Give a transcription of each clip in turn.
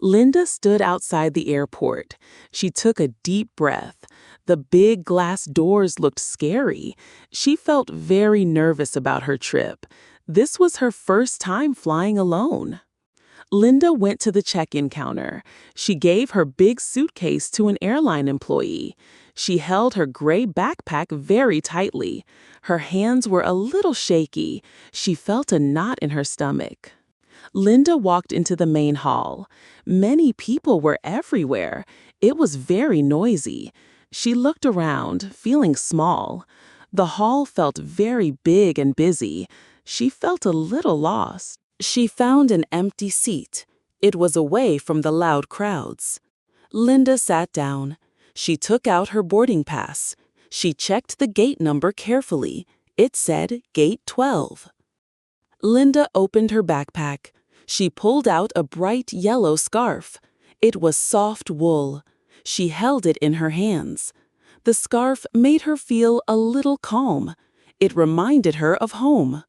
Linda stood outside the airport. She took a deep breath. The big glass doors looked scary. She felt very nervous about her trip. This was her first time flying alone. Linda went to the check-in counter. She gave her big suitcase to an airline employee. She held her gray backpack very tightly. Her hands were a little shaky. She felt a knot in her stomach. Linda walked into the main hall. Many people were everywhere. It was very noisy. She looked around, feeling small. The hall felt very big and busy. She felt a little lost. She found an empty seat. It was away from the loud crowds. Linda sat down. She took out her boarding pass. She checked the gate number carefully. It said Gate 12. Linda opened her backpack. She pulled out a bright yellow scarf. It was soft wool. She held it in her hands. The scarf made her feel a little calm. It reminded her of home.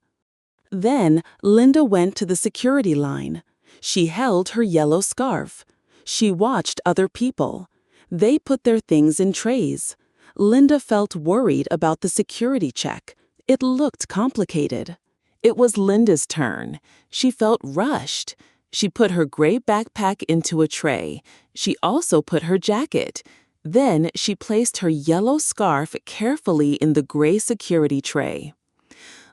Then Linda went to the security line. She held her yellow scarf. She watched other people. They put their things in trays. Linda felt worried about the security check. It looked complicated. It was Linda's turn. She felt rushed. She put her gray backpack into a tray. She also put her jacket. Then she placed her yellow scarf carefully in the gray security tray.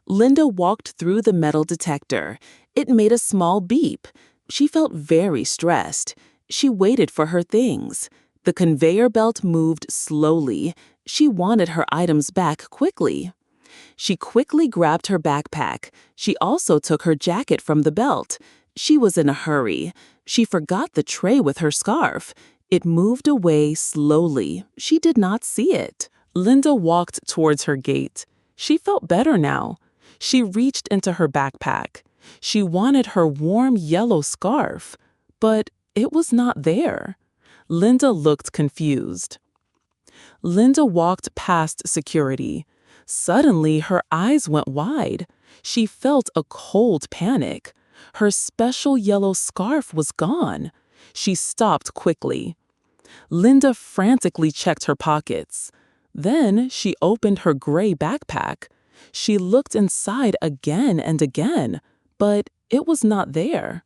Linda walked through the metal detector. It made a small beep. She felt very stressed. She waited for her things. The conveyor belt moved slowly. She wanted her items back quickly. She quickly grabbed her backpack. She also took her jacket from the belt. She was in a hurry. She forgot the tray with her scarf. It moved away slowly. She did not see it. Linda walked towards her gate. She felt better now. She reached into her backpack. She wanted her warm yellow scarf, but it was not there. Linda looked confused. Linda walked past security. Suddenly, her eyes went wide. She felt a cold panic. Her special yellow scarf was gone. She stopped quickly. Linda frantically checked her pockets. Then she opened her gray backpack. She looked inside again and again, but it was not there.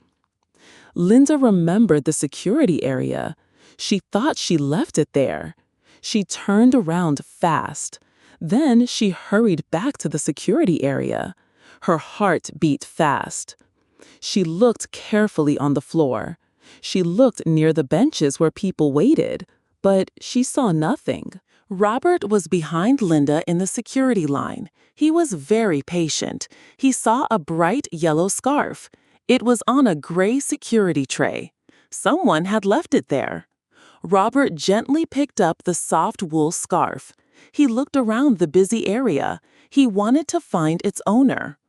Linda remembered the security area. She thought she left it there. She turned around fast. Then she hurried back to the security area. Her heart beat fast. She looked carefully on the floor. She looked near the benches where people waited, but she saw nothing. Robert was behind Linda in the security line. He was very patient. He saw a bright yellow scarf. It was on a gray security tray. Someone had left it there. Robert gently picked up the soft wool scarf. He looked around the busy area. He wanted to find its owner.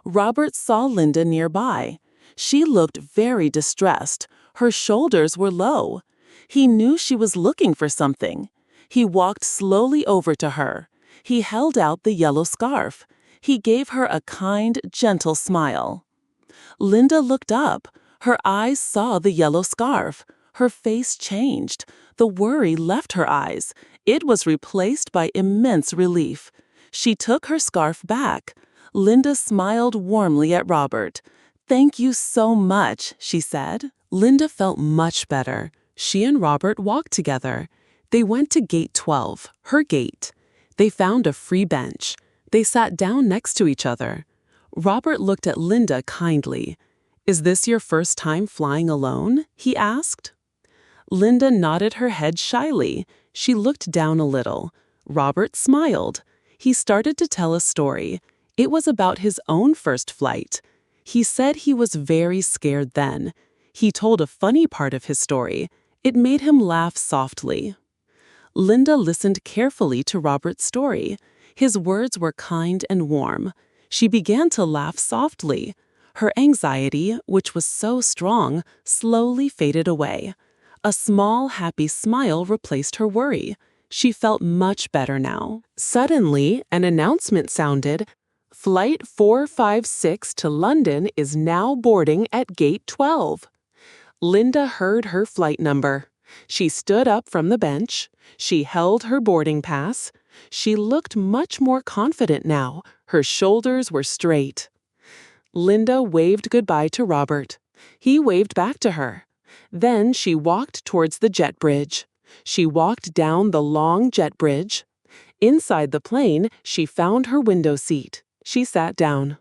Robert saw Linda nearby. She looked very distressed. Her shoulders were low. He knew she was looking for something. He walked slowly over to her. He held out the yellow scarf. He gave her a kind, gentle smile. Linda looked up. Her eyes saw the yellow scarf. Her face changed. The worry left her eyes. It was replaced by immense relief. She took her scarf back. Linda smiled warmly at Robert. "Thank you so much," she said. Linda felt much better. She and Robert walked together. They went to Gate 12, her gate. They found a free bench. They sat down next to each other. Robert looked at Linda kindly. "Is this your first time flying alone?" he asked. Linda nodded her head shyly. She looked down a little. Robert smiled. He started to tell a story. It was about his own first flight. He said he was very scared then. He told a funny part of his story. It made him laugh softly. Linda listened carefully to Robert's story. His words were kind and warm. She began to laugh softly. Her anxiety, which was so strong, slowly faded away. A small, happy smile replaced her worry. She felt much better now. Suddenly, an announcement sounded, "Flight 456 to London is now boarding at Gate 12." Linda heard her flight number. She stood up from the bench. She held her boarding pass. She looked much more confident now. Her shoulders were straight. Linda waved goodbye to Robert. He waved back to her. Then she walked towards the jet bridge. She walked down the long jet bridge. Inside the plane, she found her window seat. She sat down.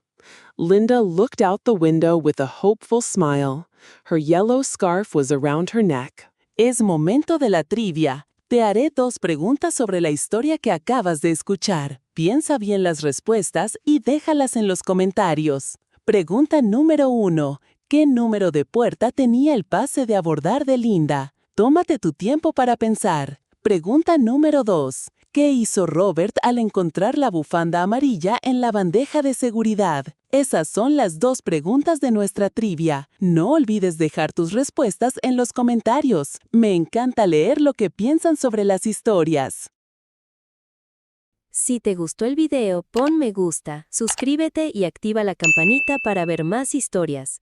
Linda looked out the window with a hopeful smile. Her yellow scarf was around her neck. Es momento de la trivia. Te haré 2 preguntas sobre la historia que acabas de escuchar. Piensa bien las respuestas y déjalas en los comentarios. Pregunta número 1. ¿Qué número de puerta tenía el pase de abordar de Linda? Tómate tu tiempo para pensar. Pregunta número 2. ¿Qué hizo Robert al encontrar la bufanda amarilla en la bandeja de seguridad? Esas son las 2 preguntas de nuestra trivia. No olvides dejar tus respuestas en los comentarios. Me encanta leer lo que piensan sobre las historias. Si te gustó el video, pon me gusta, suscríbete y activa la campanita para ver más historias.